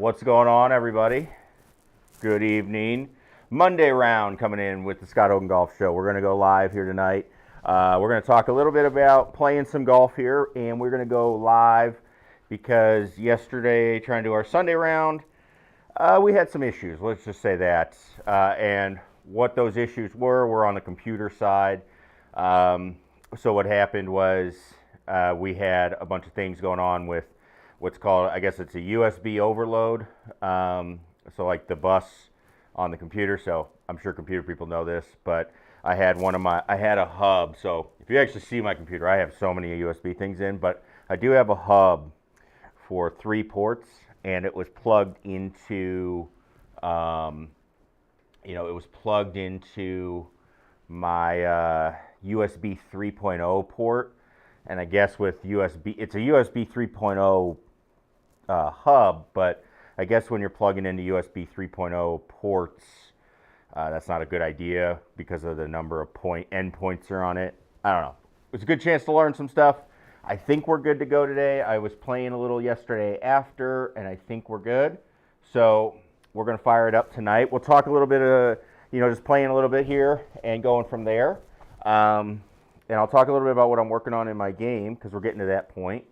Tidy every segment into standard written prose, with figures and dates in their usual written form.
What's going on, everybody? Good evening. Monday round coming in with the Scott Hogan Golf Show. We're going to go live here tonight. We're going to talk a little bit about playing some golf here, and we're going to go live because yesterday, trying to do our Sunday round, we had some issues. Let's just say that. And what those issues were on the computer side. So what happened was we had a bunch of things going on with what's called, I guess it's a USB overload. So like the bus on the computer. So I'm sure computer people know this, but I had a hub. So if you actually see my computer, I have so many USB things in, but I do have a hub for 3 ports, and it was plugged into, it was plugged into my USB 3.0 port. And I guess with USB, it's a USB 3.0 hub, but I guess when you're plugging into USB 3.0 ports, that's not a good idea because of the number of endpoints are on it. I don't know. It was a good chance to learn some stuff. I think we're good to go today. I was playing a little yesterday after, and I think we're good. So we're going to fire it up tonight. We'll talk a little bit of, just playing a little bit here and going from there. And I'll talk a little bit about what I'm working on in my game because we're getting to that point.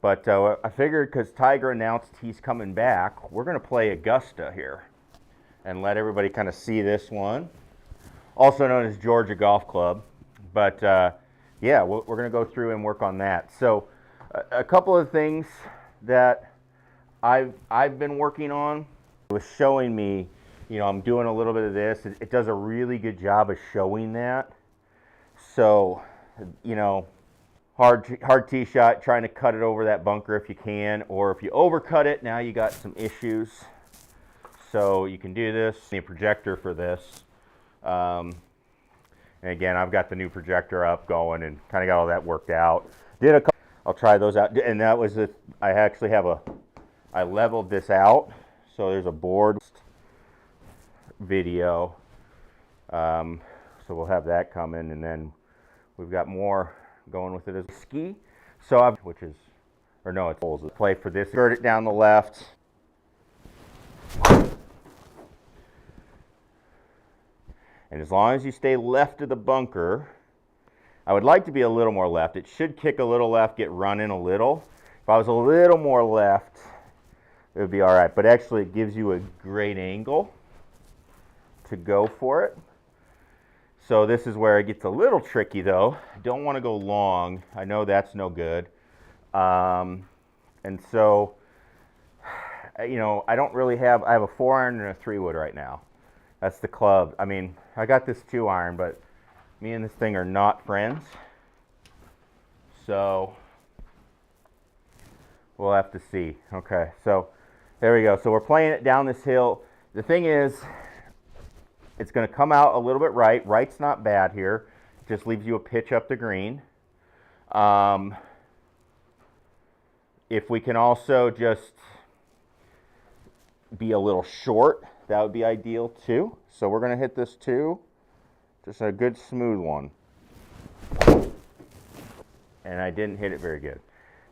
But I figured because Tiger announced he's coming back, we're going to play Augusta here and let everybody kind of see this one, also known as Georgia Golf Club. But yeah, we're going to go through and work on that. So a couple of things that I've been working on was showing me, I'm doing a little bit of this. It does a really good job of showing that. So, hard tee shot, trying to cut it over that bunker if you can, or if you overcut it, now you got some issues. So you can do this. The projector for this. And again, I've got the new projector up going and kind of got all that worked out. I'll try those out. And that was it. I leveled this out. So there's a board video. So we'll have that coming, and then we've got more going with it as ski. So it's play for this. Skirt it down the left. And as long as you stay left of the bunker, I would like to be a little more left. It should kick a little left, get running a little. If I was a little more left, it would be all right. But actually, it gives you a great angle to go for it. So this is where it gets a little tricky, though. I don't want to go long. I know that's no good. And so, I don't really have, I have a 4-iron and a 3-wood right now. That's the club. I mean, I got this 2-iron, but me and this thing are not friends. So, we'll have to see. Okay, so there we go. So we're playing it down this hill. The thing is, it's going to come out a little bit right. Right's not bad here. It just leaves you a pitch up the green. If we can also just be a little short, that would be ideal too. So we're going to hit this too. Just a good smooth one. And I didn't hit it very good.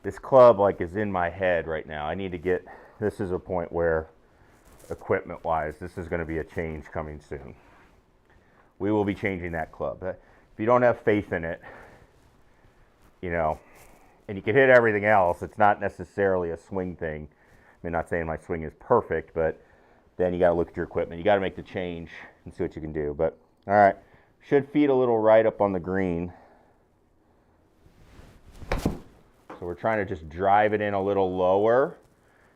This club is in my head right now. I need to get, this is a point where equipment-wise, this is going to be a change coming soon. We will be changing that club. If you don't have faith in it, and you can hit everything else, it's not necessarily a swing thing. I mean, not saying my swing is perfect, but then you got to look at your equipment. You got to make the change and see what you can do. But, all right, should feed a little right up on the green. So we're trying to just drive it in a little lower,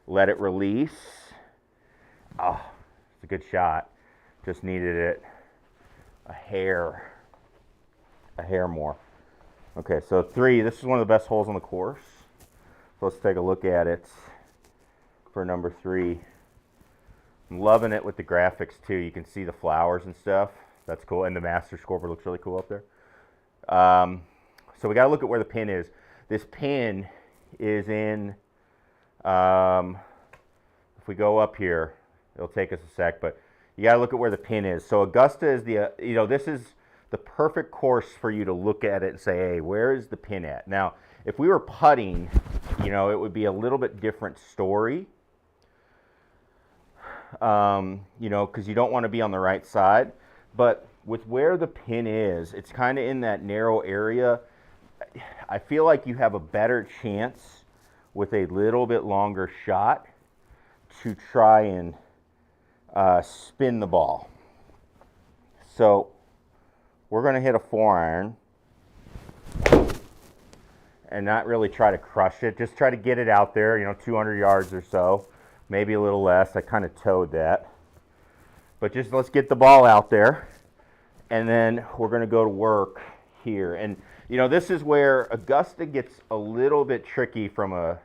let it release. Oh, it's a good shot. Just needed it a hair more. Okay, so 3. This is one of the best holes on the course. So let's take a look at it for number 3. I'm loving it with the graphics too. You can see the flowers and stuff. That's cool. And the master scoreboard looks really cool up there. So we got to look at where the pin is. This pin is in, if we go up here, it'll take us a sec, but you got to look at where the pin is. So Augusta is this is the perfect course for you to look at it and say, hey, where is the pin at? Now, if we were putting, it would be a little bit different story. you know, because you don't want to be on the right side. But with where the pin is, it's kind of in that narrow area. I feel like you have a better chance with a little bit longer shot to try and spin the ball. So we're going to hit a 4-iron and not really try to crush it. Just try to get it out there, you know, 200 yards or so, maybe a little less. I kind of towed that. But just let's get the ball out there, and then we're going to go to work here. And, you know, this is where Augusta gets a little bit tricky from a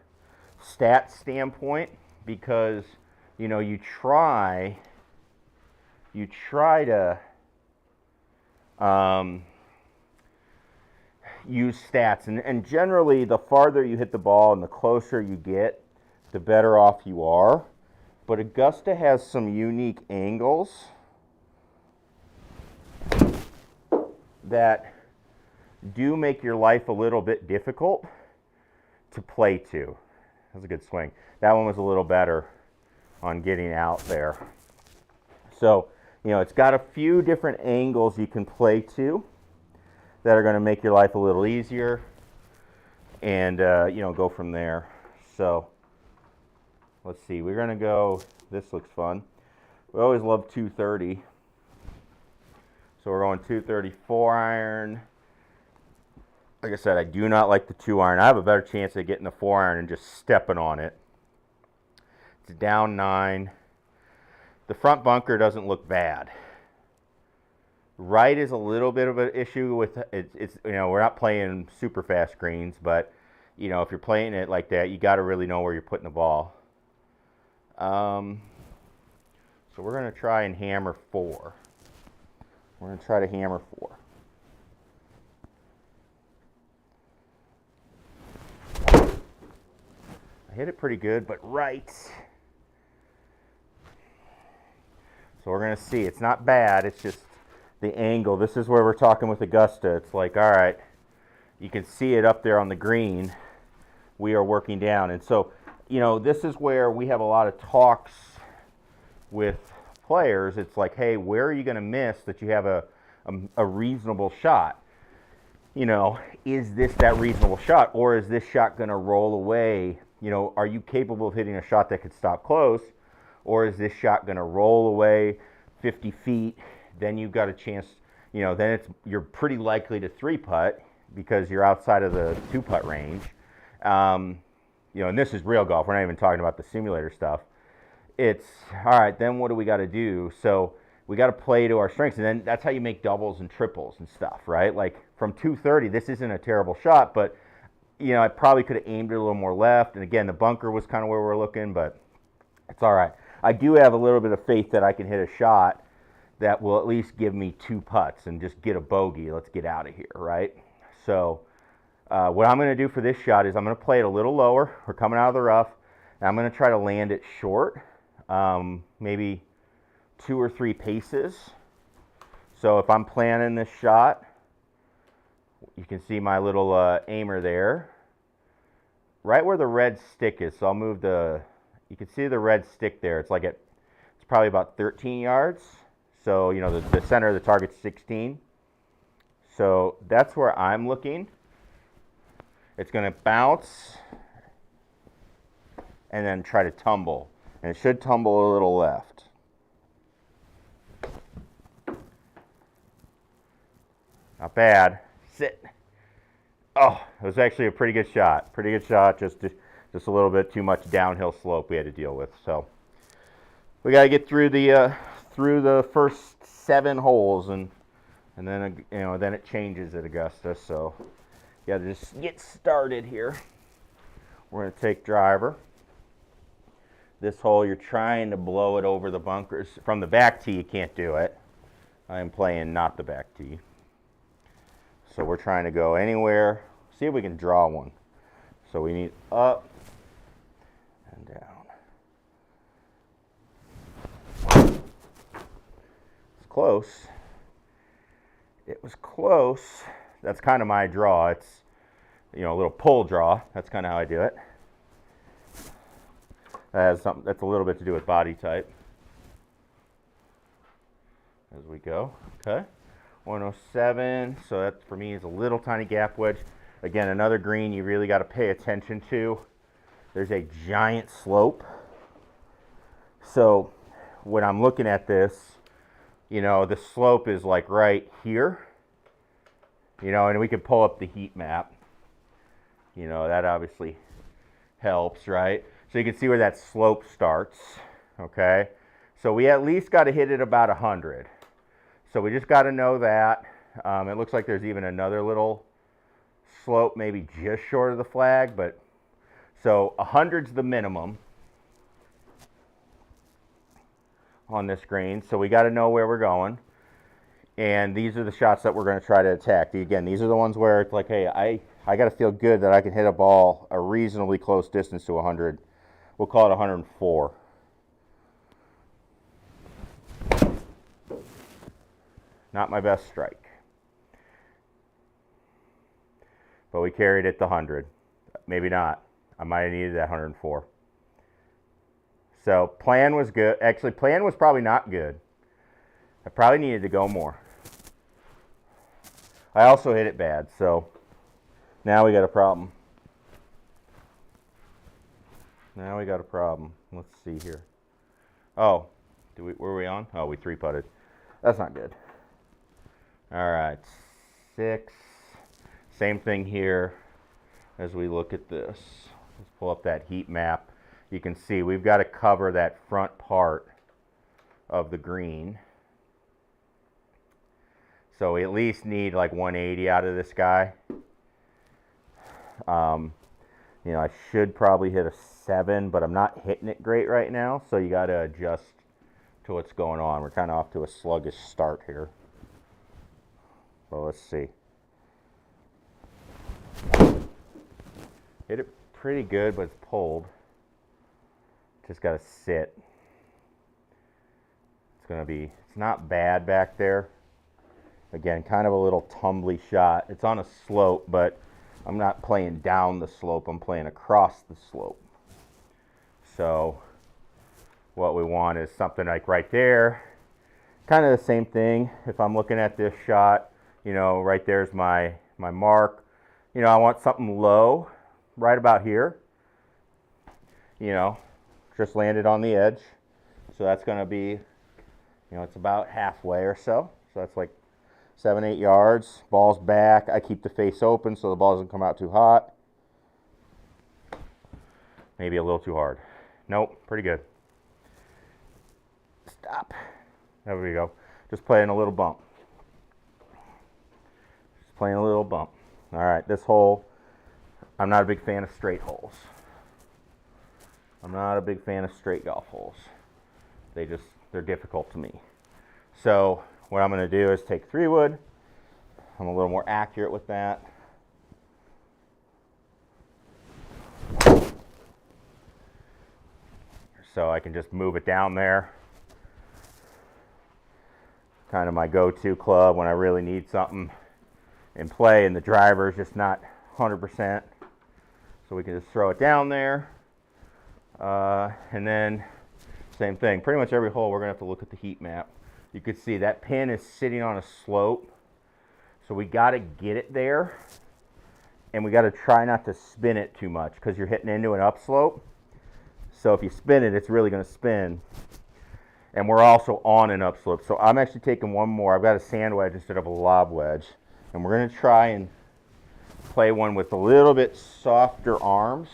stat standpoint, because, you know, you try to use stats, and generally the farther you hit the ball and the closer you get, the better off you are. But Augusta has some unique angles that do make your life a little bit difficult to play to. That was a good swing. That one was a little better on getting out there. So, you know, it's got a few different angles you can play to that are going to make your life a little easier, and you know, go from there. So let's see, we're going to go, this looks fun. We always love 230. So we're going 234 iron. Like I said, I do not like the 2-iron. I have a better chance of getting the 4-iron and just stepping on it. It's down 9. The front bunker doesn't look bad. Right is a little bit of an issue with it. It's, you know, we're not playing super fast greens, but, you know, if you're playing it like that, you got to really know where you're putting the ball. So we're going to try and hammer 4. We're going to try to hammer 4. I hit it pretty good, but right. So we're going to see. It's not bad. It's just the angle. This is where we're talking with Augusta. It's like, all right, you can see it up there on the green. We are working down. And so, you know, this is where we have a lot of talks with players. It's like, hey, where are you going to miss that you have a reasonable shot? You know, is this that reasonable shot, or is this shot going to roll away? You know, are you capable of hitting a shot that could stop close, or is this shot going to roll away 50 feet? Then you've got a chance, you know, then you're pretty likely to 3-putt because you're outside of the 2-putt range. You know, and this is real golf. We're not even talking about the simulator stuff. It's, all right, then what do we got to do? So we got to play to our strengths, and then that's how you make doubles and triples and stuff, right? Like from 230, this isn't a terrible shot, but, you know, I probably could have aimed it a little more left. And again, the bunker was kind of where we're looking, but it's all right. I do have a little bit of faith that I can hit a shot that will at least give me 2 putts and just get a bogey. Let's get out of here, right? So what I'm going to do for this shot is I'm going to play it a little lower. We're coming out of the rough, and I'm going to try to land it short, maybe 2 or 3 paces. So if I'm planning this shot, you can see my little aimer there, right where the red stick is. So I'll move you can see the red stick there. It's like it's probably about 13 yards. So, you know, the center of the target's 16. So that's where I'm looking. It's going to bounce and then try to tumble. And it should tumble a little left. Not bad. Sit. Oh, it was actually a pretty good shot. Pretty good shot. Just a little bit too much downhill slope we had to deal with. So we got to get through the first 7 holes, and then, you know, then it changes at Augusta. So you got to just get started here. We're going to take driver. This hole, you're trying to blow it over the bunkers. From the back tee, you can't do it. I'm playing not the back tee. So we're trying to go anywhere. See if we can draw one. So we need up and down. It's close. It was close. That's kind of my draw. It's, you know, a little pull draw. That's kind of how I do it. That has something, that's a little bit to do with body type. as we go. Okay, 107. So that for me is a little tiny gap wedge. Again, another green you really got to pay attention to. There's a giant slope. So when I'm looking at this, you know, the slope is like right here. You know, and we could pull up the heat map. You know, that obviously helps, right? So you can see where that slope starts, okay? So we at least got to hit it about 100. So we just got to know that. It looks like there's even another little slope, maybe just short of the flag, but so 100's the minimum on this green. So we got to know where we're going. And these are the shots that we're going to try to attack. Again, these are the ones where it's like, hey, I got to feel good that I can hit a ball a reasonably close distance to 100. We'll call it 104. Not my best strike. But we carried it to 100. Maybe not. I might have needed that 104. So plan was good. Actually, plan was probably not good. I probably needed to go more. I also hit it bad, so now we got a problem. Now we got a problem. Let's see here. Oh, were we on? Oh, we 3-putted. That's not good. All right, 6. Same thing here as we look at this. Let's pull up that heat map. You can see we've got to cover that front part of the green. So we at least need like 180 out of this guy. You know, I should probably hit a 7, but I'm not hitting it great right now. So you got to adjust to what's going on. We're kind of off to a sluggish start here. Well, let's see. Hit it pretty good, but it's pulled. Just got to sit. It's not bad back there. Again, kind of a little tumbly shot. It's on a slope, but I'm not playing down the slope. I'm playing across the slope. So what we want is something like right there. Kind of the same thing. If I'm looking at this shot, you know, right there's my mark. You know, I want something low, right about here. You know, just landed on the edge. So that's going to be, you know, it's about halfway or so. So that's like 7-8 yards. Ball's back. I keep the face open so the ball doesn't come out too hot. Maybe a little too hard. Nope, pretty good. Stop. There we go. Just playing a little bump. Just playing a little bump. All right, this hole, I'm not a big fan of straight holes. I'm not a big fan of straight golf holes. They're difficult to me. So what I'm going to do is take 3-wood. I'm a little more accurate with that. So I can just move it down there. Kind of my go-to club when I really need something in play and the driver is just not 100%. So we can just throw it down there. And then same thing. Pretty much every hole we're going to have to look at the heat map. You can see that pin is sitting on a slope. So we got to get it there. And we got to try not to spin it too much because you're hitting into an upslope. So if you spin it, it's really going to spin. And we're also on an upslope. So I'm actually taking one more. I've got a sand wedge instead of a lob wedge. And we're going to try and play one with a little bit softer arms.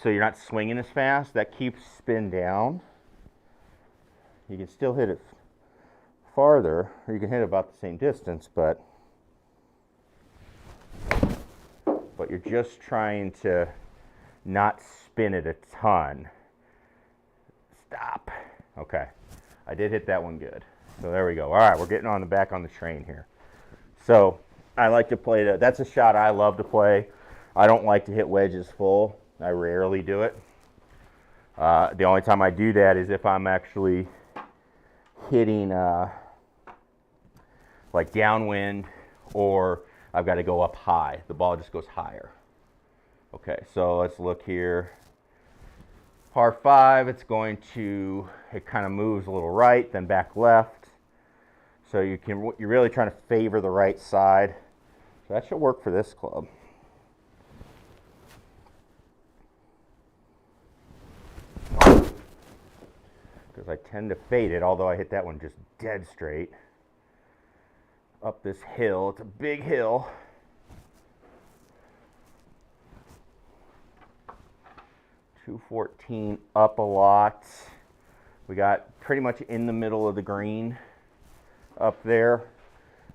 So you're not swinging as fast. That keeps spin down. You can still hit it farther, or you can hit it about the same distance, but you're just trying to not spin it a ton. Stop. Okay. I did hit that one good. So there we go. All right, we're getting on the back on the train here. So I like to play that. That's a shot I love to play. I don't like to hit wedges full. I rarely do it. The only time I do that is if I'm actually hitting like downwind, or I've got to go up high. The ball just goes higher. Okay, so let's look here. Par 5, it kind of moves a little right, then back left. So you're really trying to favor the right side. So that should work for this club. Because I tend to fade it, although I hit that one just dead straight. Up this hill, it's a big hill. .214 up a lot. We got pretty much in the middle of the green up there,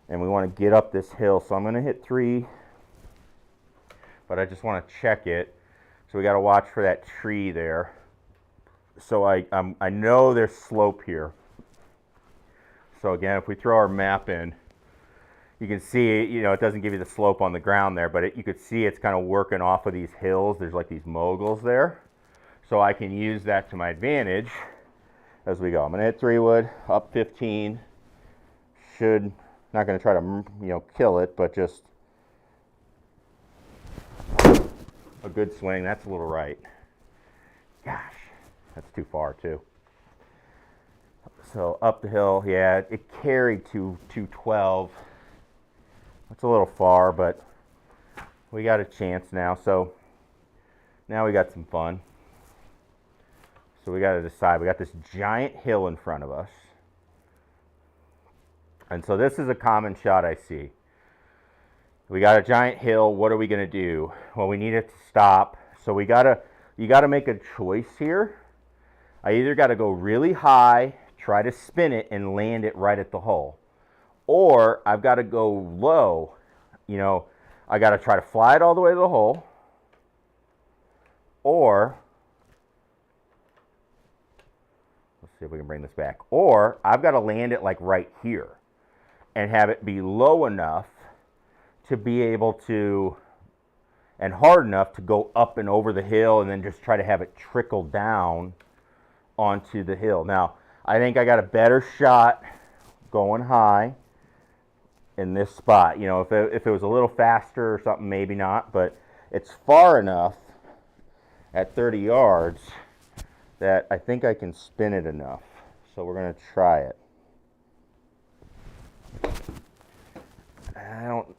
and we want to get up this hill. So I'm going to hit 3, but I just want to check it. So we got to watch for that tree there. So I know there's slope here. So again, if we throw our map in, you can see, you know, it doesn't give you the slope on the ground there, but you could see it's kind of working off of these hills. There's like these moguls there. So I can use that to my advantage as we go. I'm going to hit 3 wood, up 15. Not going to try to, you know, kill it, but just a good swing. That's a little right. Gosh, that's too far too. So up the hill, yeah, it carried to 212. That's a little far, but we got a chance now. So now we got some fun. So we got to decide. We got this giant hill in front of us. And so this is a common shot I see. We got a giant hill. What are we going to do? Well, we need it to stop. So you got to make a choice here. I either got to go really high, try to spin it and land it right at the hole, or I've got to go low. You know, I got to try to fly it all the way to the hole, or let's see if we can bring this back. Or I've got to land it like right here and have it be low enough to be able to, and hard enough to go up and over the hill, and then just try to have it trickle down onto the hill. Now, I think I got a better shot going high in this spot. You know, if it was a little faster or something, maybe not, but it's far enough at 30 yards that I think I can spin it enough. So we're going to try it.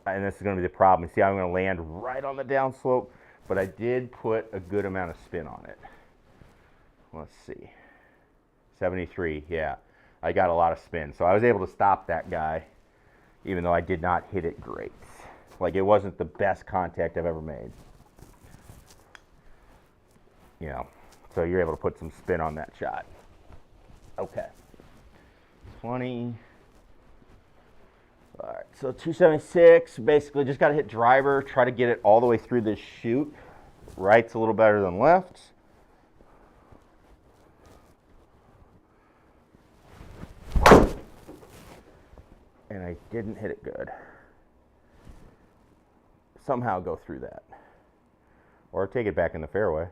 And this is going to be the problem. You see, I'm going to land right on the downslope, but I did put a good amount of spin on it. Let's see. 73, yeah. I got a lot of spin. So I was able to stop that guy, even though I did not hit it great. Like, it wasn't the best contact I've ever made. You know, so you're able to put some spin on that shot. Okay. 20. All right, so 276, basically just got to hit driver, try to get it all the way through this chute. Right's a little better than left. And I didn't hit it good. Somehow go through that. Or take it back in the fairway.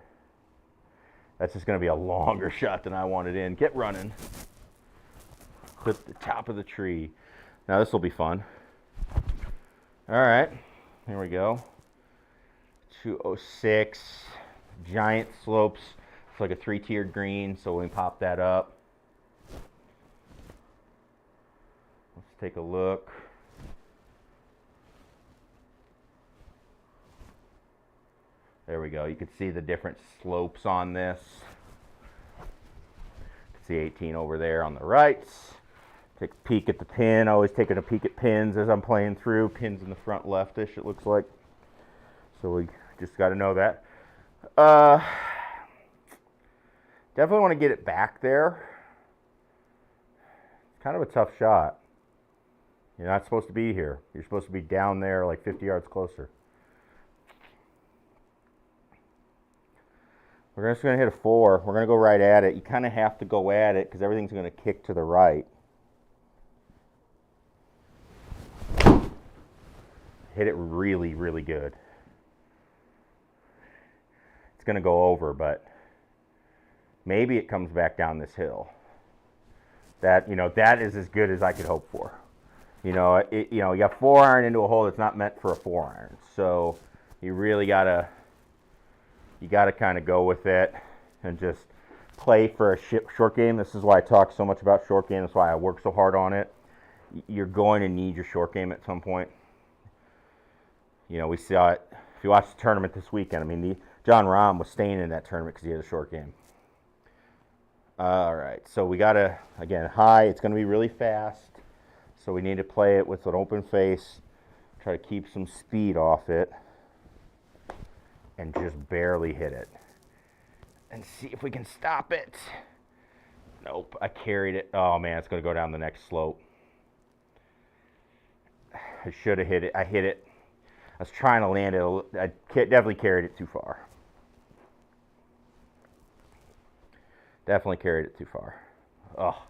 That's just going to be a longer shot than I wanted in. Get running. Clip the top of the tree. Now this will be fun. All right, here we go. 206, giant slopes. It's like a 3-tiered green, so we pop that up. Let's take a look. There we go. You can see the different slopes on this. You can see 18 over there on the right. Take a peek at the pin. Always taking a peek at pins as I'm playing through. Pins in the front leftish, it looks like. So we just got to know that. Definitely want to get it back there. It's kind of a tough shot. You're not supposed to be here. You're supposed to be down there like 50 yards closer. We're just going to hit a 4. We're going to go right at it. You kind of have to go at it because everything's going to kick to the right. Hit it really, really good. It's going to go over, but maybe it comes back down this hill. That, you know, that is as good as I could hope for. You know, you got 4-iron into a hole that's not meant for a 4-iron. So you really got to kind of go with it and just play for a short game. This is why I talk so much about short game. That's why I work so hard on it. you're going to need your short game at some point. You know, we saw it. If you watch the tournament this weekend, I mean, John Rahm was staying in that tournament because he had a short game. All right, so we got to, again, high. It's going to be really fast, so we need to play it with an open face, try to keep some speed off it, and just barely hit it. And see if we can stop it. Nope, I carried it. Oh, man, it's going to go down the next slope. I should have hit it. I hit it. I was trying to land it. I definitely carried it too far. Definitely carried it too far. Oh,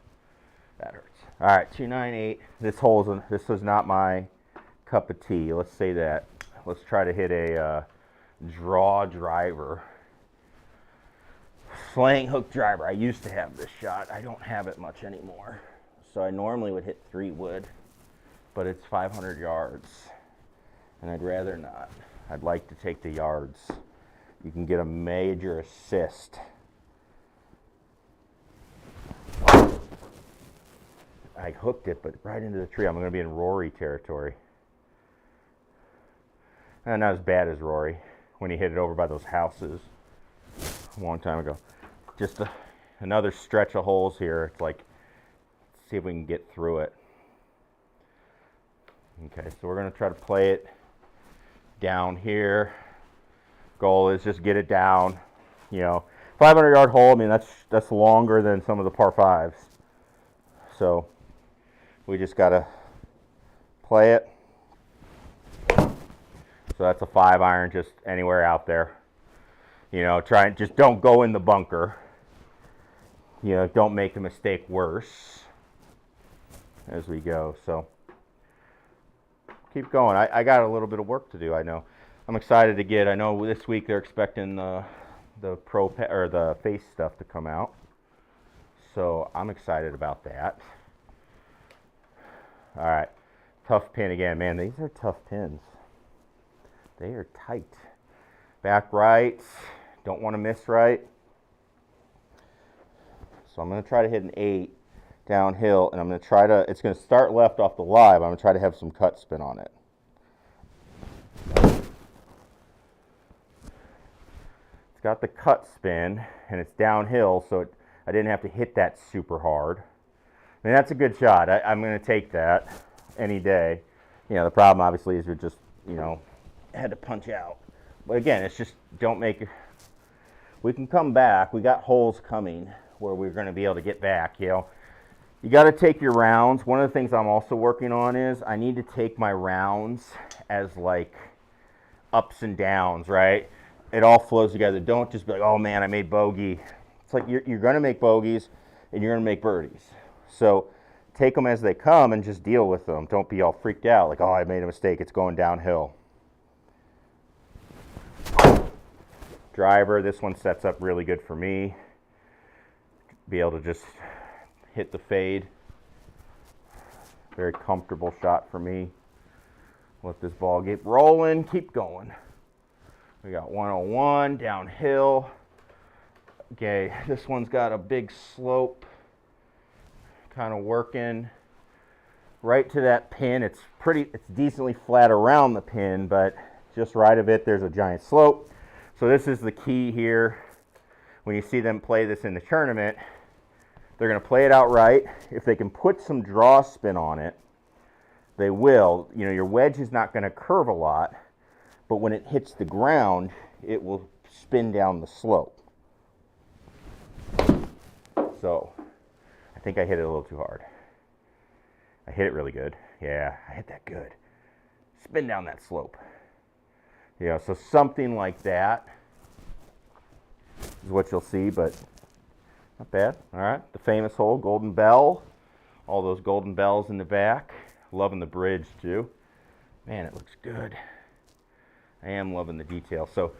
that hurts. All right, 298. This was not my cup of tea. Let's say that. Let's try to hit a draw driver. Slang hook driver. I used to have this shot. I don't have it much anymore. So I normally would hit 3 wood, but it's 500 yards, and I'd rather not. I'd like to take the yards. You can get a major assist. I hooked it, but right into the tree. I'm going to be in Rory territory. And not as bad as Rory when he hit it over by those houses a long time ago. Just another stretch of holes here. It's like, let's see if we can get through it. Okay, so we're going to try to play it down here. Goal is just get it down. You know, 500-yard hole. I mean, that's longer than some of the par 5s. So we just got to play it. So that's a 5-iron, just anywhere out there. You know, just don't go in the bunker. You know, don't make the mistake worse as we go. So keep going. I got a little bit of work to do. I know. I'm excited to get. I know this week they're expecting the the face stuff to come out. So I'm excited about that. All right, tough pin again, man. These are tough pins. They are tight. Back right. Don't want to miss right. So I'm going to try to hit an 8 downhill, and I'm going to try to, it's going to start left off the lie, but I'm going to try to have some cut spin on it. It's got the cut spin, and it's downhill, so I didn't have to hit that super hard. I mean, that's a good shot. I'm going to take that any day. You know, the problem obviously is we just, you know, had to punch out. But again, it's just don't make it. We can come back. We got holes coming where we're going to be able to get back. You know, you got to take your rounds. One of the things I'm also working on is I need to take my rounds as like ups and downs, right? It all flows together. Don't just be like, oh man, I made bogey. It's like you're going to make bogeys and you're going to make birdies. So take them as they come and just deal with them. Don't be all freaked out like, oh, I made a mistake. It's going downhill. Driver, this one sets up really good for me. Be able to just hit the fade. Very comfortable shot for me. Let this ball get rolling. Keep going. We got 101 downhill. Okay, this one's got a big slope. Kind of working right to that pin. It's decently flat around the pin, but just right of it, there's a giant slope. So this is the key here. When you see them play this in the tournament, they're going to play it out right. If they can put some draw spin on it, they will. You know, your wedge is not going to curve a lot, but when it hits the ground, it will spin down the slope. So I think I hit it a little too hard. I hit it really good. Yeah, I hit that good. Spin down that slope. Yeah, so something like that is what you'll see, but not bad. All right, the famous hole, Golden Bell. All those golden bells in the back. Loving the bridge too. Man, it looks good. I am loving the detail. So,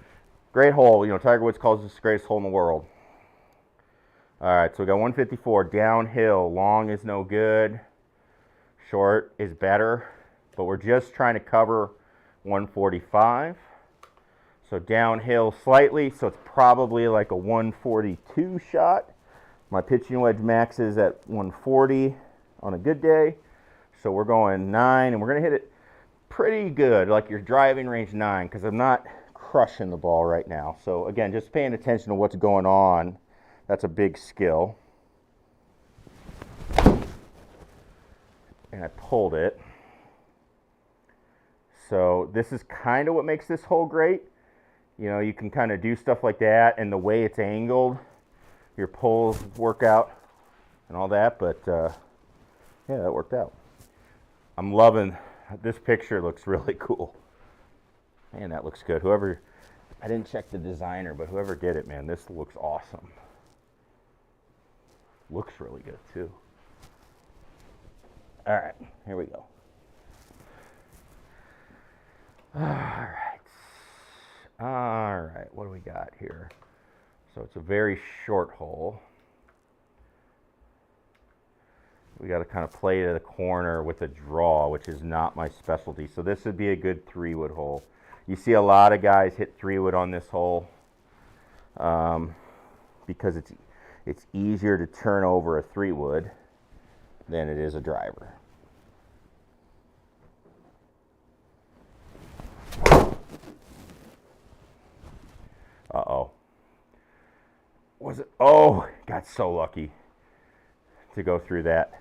great hole. You know, Tiger Woods calls this the greatest hole in the world. All right, so we got 154 downhill. Long is no good. Short is better, but we're just trying to cover 145. So downhill slightly, so it's probably like a 142 shot. My pitching wedge max is at 140 on a good day. So we're going 9, and we're going to hit it pretty good, like your driving range 9, because I'm not crushing the ball right now. So again, just paying attention to what's going on. That's a big skill. And I pulled it. So this is kind of what makes this hole great. You know, you can kind of do stuff like that, and the way it's angled, your pulls work out and all that, but yeah, that worked out. I'm loving this picture. Looks really cool. Man, that looks good. Whoever, I didn't check the designer, but whoever did it, man, this looks awesome. Looks really good too. All right, here we go. All right, what do we got here? So it's a very short hole. We got to kind of play to the corner with a draw, which is not my specialty. So this would be a good 3-wood hole. You see a lot of guys hit 3-wood on this hole because it's easier to turn over a 3-wood than it is a driver. Uh-oh. Was it? Oh, got so lucky to go through that.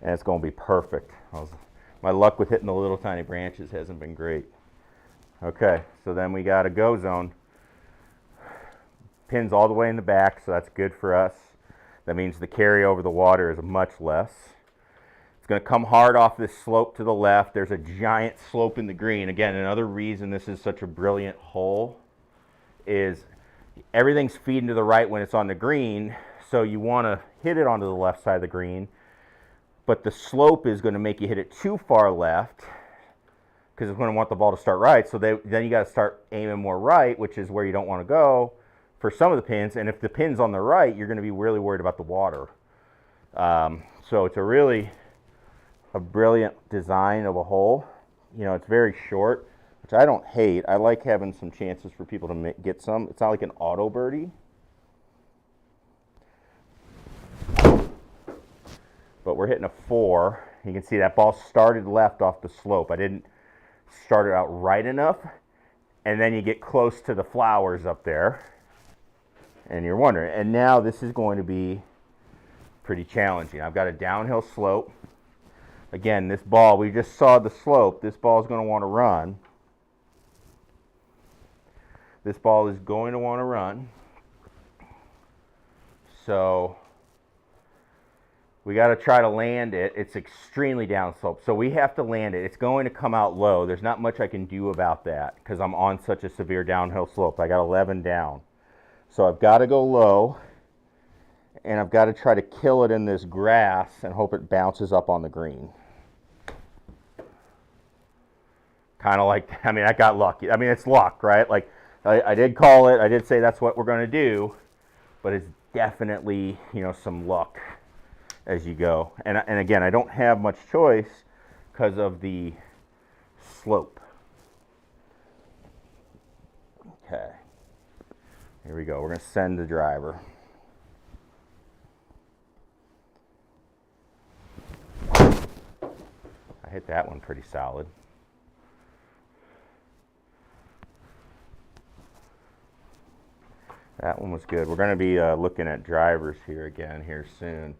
And it's going to be perfect. My luck with hitting the little tiny branches hasn't been great. Okay, so then we got a go zone. Pins all the way in the back, so that's good for us. That means the carry over the water is much less. It's going to come hard off this slope to the left. There's a giant slope in the green. Again, another reason this is such a brilliant hole is everything's feeding to the right when it's on the green, so you want to hit it onto the left side of the green, but the slope is going to make you hit it too far left because it's going to want the ball to start right, so then you got to start aiming more right, which is where you don't want to go for some of the pins, and if the pin's on the right, you're going to be really worried about the water. So it's a brilliant design of a hole. You know, it's very short, which I don't hate. I like having some chances for people to get some. It's not like an auto birdie. But we're hitting a 4. You can see that ball started left off the slope. I didn't start it out right enough. And then you get close to the flowers up there. And you're wondering. And now this is going to be pretty challenging. I've got a downhill slope. Again, this ball, we just saw the slope. This ball is going to want to run. This ball is going to want to run. So we got to try to land it. It's extremely downslope, so we have to land it. It's going to come out low. There's not much I can do about that because I'm on such a severe downhill slope. I got 11 down. So I've got to go low, and I've got to try to kill it in this grass and hope it bounces up on the green. Kind of like, I mean, I got lucky. I mean, it's luck, right? Like, I did call it. I did say that's what we're going to do, but it's definitely, you know, some luck as you go. And again, I don't have much choice because of the slope. Okay. Here we go. We're going to send the driver. I hit that one pretty solid. That one was good. We're going to be looking at drivers here again here soon.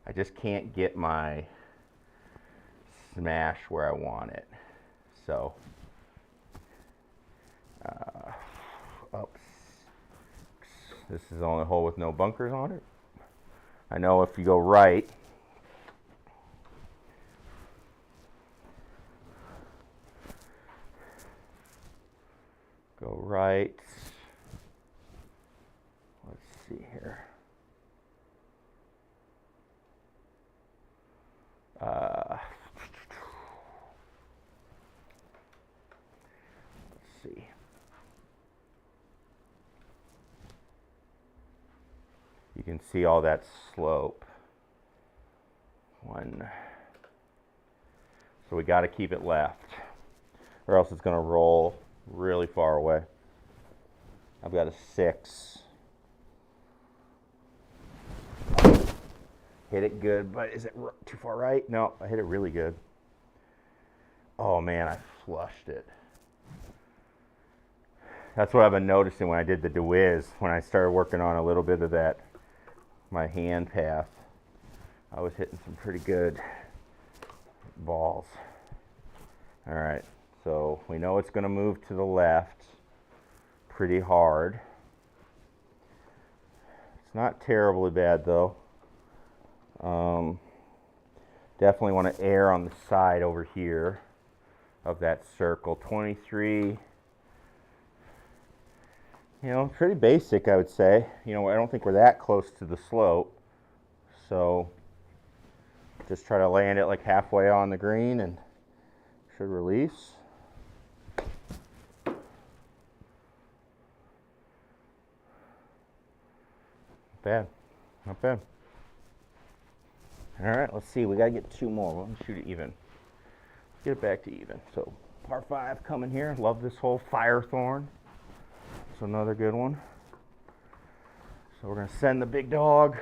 I just can't get my smash where I want it. So, oops. This is the only hole with no bunkers on it. I know if you go right, go right. Let's see here. Let's see. You can see all that slope. So we got to keep it left, or else it's going to roll really far away. I've got a 6. Hit it good, but is it too far right? No, I hit it really good. Oh man, I flushed it. That's what I've been noticing when I did the DeWiz, when I started working on a little bit of that, my hand path. I was hitting some pretty good balls. All right, so we know it's going to move to the left pretty hard. It's not terribly bad though. Definitely want to err on the side over here of that circle. 23, you know, pretty basic, I would say. You know, I don't think we're that close to the slope, so just try to land it like halfway on the green and should release. Not bad, not bad. All right, let's see, we gotta get 2 more. We'll shoot it even. Let's get it back to even. So par 5 coming here. Love this hole. Firethorn. It's another good one. So we're gonna send the big dog.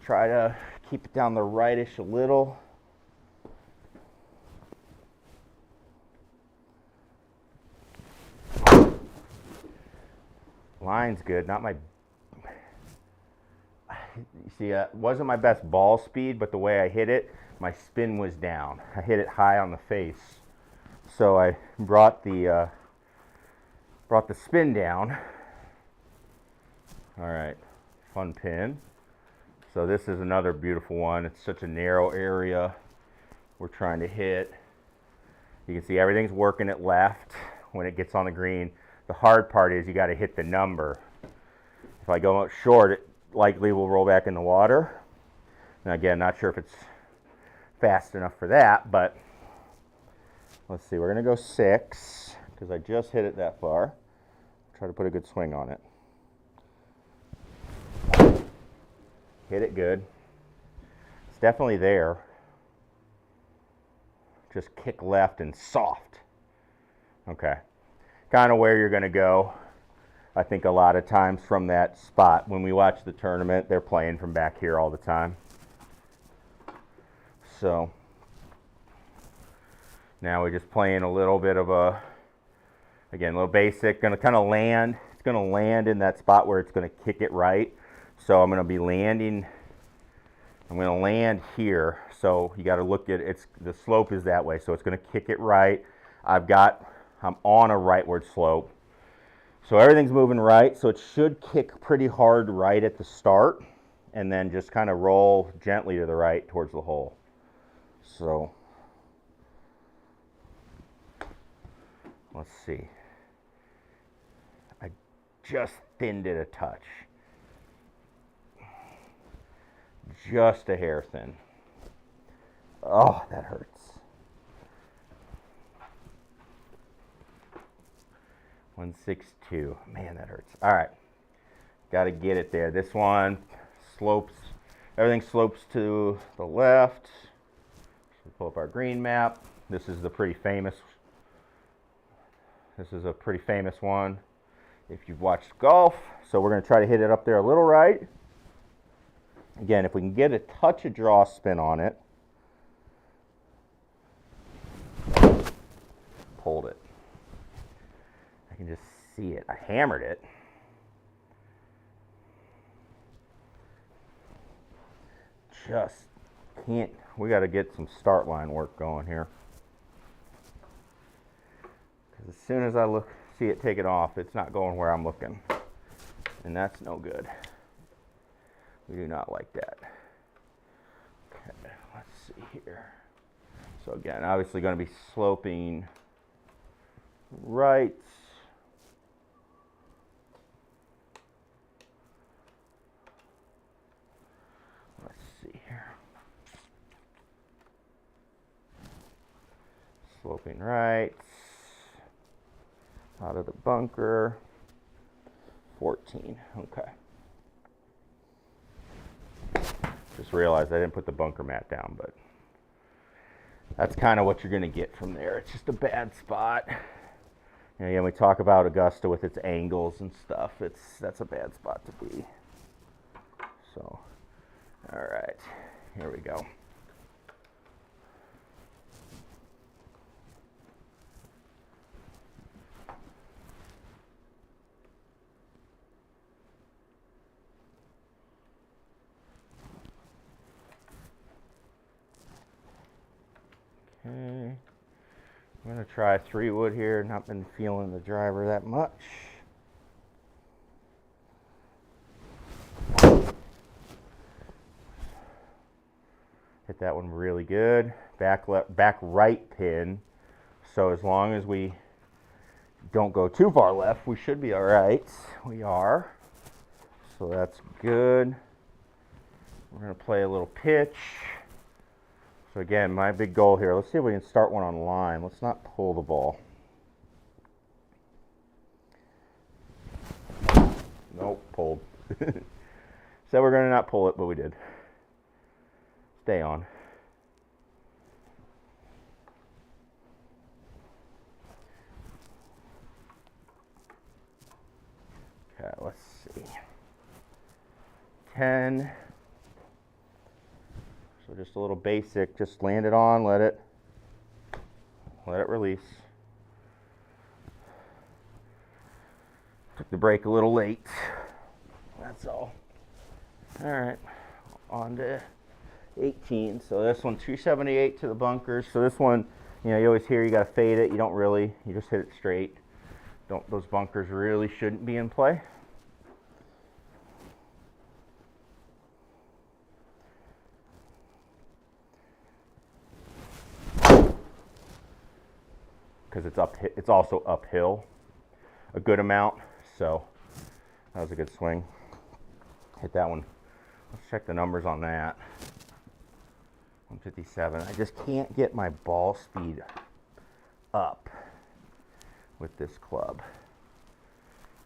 Try to keep it down the rightish a little. Line's good. Not my. You see, it wasn't my best ball speed, but the way I hit it, my spin was down. I hit it high on the face, so I brought the spin down. All right, fun pin. So this is another beautiful one. It's such a narrow area we're trying to hit. You can see everything's working at left when it gets on the green. The hard part is you got to hit the number. If I go out short, it likely will roll back in the water. And again, not sure if it's fast enough for that, but let's see. We're going to go 6 because I just hit it that far. Try to put a good swing on it. Hit it good. It's definitely there. Just kick left and soft. Okay. Kind of where you're going to go. I think a lot of times from that spot. When we watch the tournament, they're playing from back here all the time. So now we're just playing a little bit of a, again, a little basic. Going to kind of land. It's going to land in that spot where it's going to kick it right. So I'm going to be landing. I'm going to land here. So you got to look at it's the slope is that way. So it's going to kick it right. I'm on a rightward slope. So everything's moving right, so it should kick pretty hard right at the start and then just kind of roll gently to the right towards the hole. So let's see. I just thinned it a touch. Just a hair thin. Oh, that hurts. .162. Man, that hurts. All right. Got to get it there. This one slopes. Everything slopes to the left. We'll pull up our green map. This is the pretty famous. This is a pretty famous one if you've watched golf. So we're going to try to hit it up there a little right. Again, if we can get a touch of draw spin on it. Pulled it. I can just see it. I hammered it. Just can't. We got to get some start line work going here. Because as soon as I see it take it off, it's not going where I'm looking. And that's no good. We do not like that. Okay, let's see here. So again, obviously going to be sloping right. Sloping right, out of the bunker, 14, okay. Just realized I didn't put the bunker mat down, but that's kind of what you're going to get from there. It's just a bad spot. And again, we talk about Augusta with its angles and stuff. That's a bad spot to be. So, all right, here we go. I'm going to try 3-wood here. Not been feeling the driver that much. Hit that one really good. Back right pin. So as long as we don't go too far left, we should be all right. We are. So that's good. We're going to play a little pitch. So again, my big goal here, let's see if we can start one on line. Let's not pull the ball. Nope, pulled. So we're going to not pull it, but we did. Stay on. Okay, let's see. 10. So just a little basic, just land it on, let it release. Took the break a little late. That's all. All right, on to 18. So this one, 278 to the bunkers. So this one, you always hear you got to fade it. You don't really, you just hit it straight. Those bunkers really shouldn't be in play. Because it's also uphill a good amount, so that was a good swing. Hit that one. Let's check the numbers on that. 157. I just can't get my ball speed up with this club.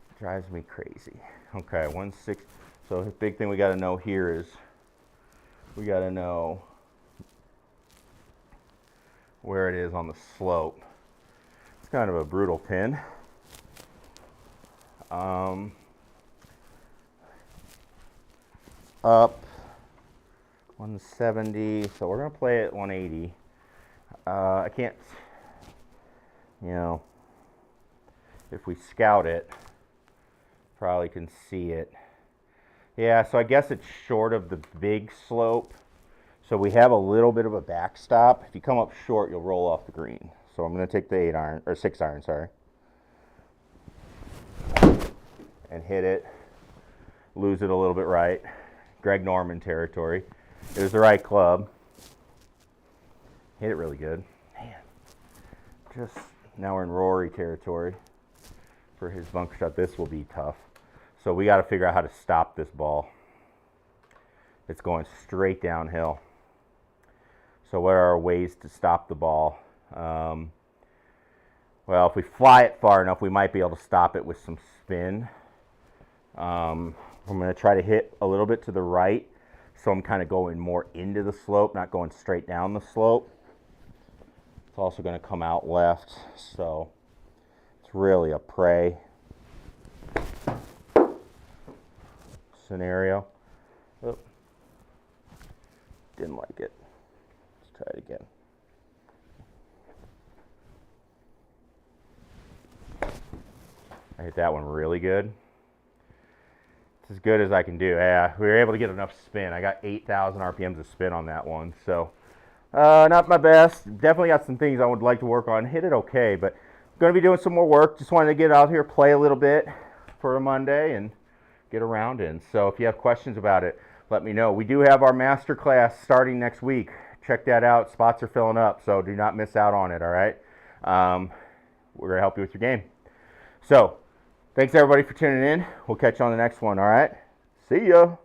It drives me crazy. Okay, 160. So the big thing we got to know here is we got to know where it is on the slope. It's kind of a brutal pin. Up 170, so we're going to play it at 180. I can't, if we scout it, probably can see it. Yeah, so I guess it's short of the big slope. So we have a little bit of a backstop. If you come up short, you'll roll off the green. So I'm going to take the 8-iron, or 6-iron, sorry. And hit it. Lose it a little bit right. Greg Norman territory. It was the right club. Hit it really good. Man, just now we're in Rory territory for his bunker shot. This will be tough. So we got to figure out how to stop this ball. It's going straight downhill. So what are our ways to stop the ball? Well, if we fly it far enough, we might be able to stop it with some spin. I'm going to try to hit a little bit to the right, so I'm kind of going more into the slope, not going straight down the slope. It's also going to come out left, so it's really a prey scenario. Oh, didn't like it. Let's try it again. I hit that one really good. It's as good as I can do. Yeah, we were able to get enough spin. I got 8,000 RPMs of spin on that one. So, not my best. Definitely got some things I would like to work on. Hit it okay, but I'm going to be doing some more work. Just wanted to get out here, play a little bit for a Monday, and get a round in. So if you have questions about it, let me know. We do have our master class starting next week. Check that out. Spots are filling up, so do not miss out on it, all right? We're going to help you with your game. So, thanks everybody for tuning in. We'll catch you on the next one, all right? See ya.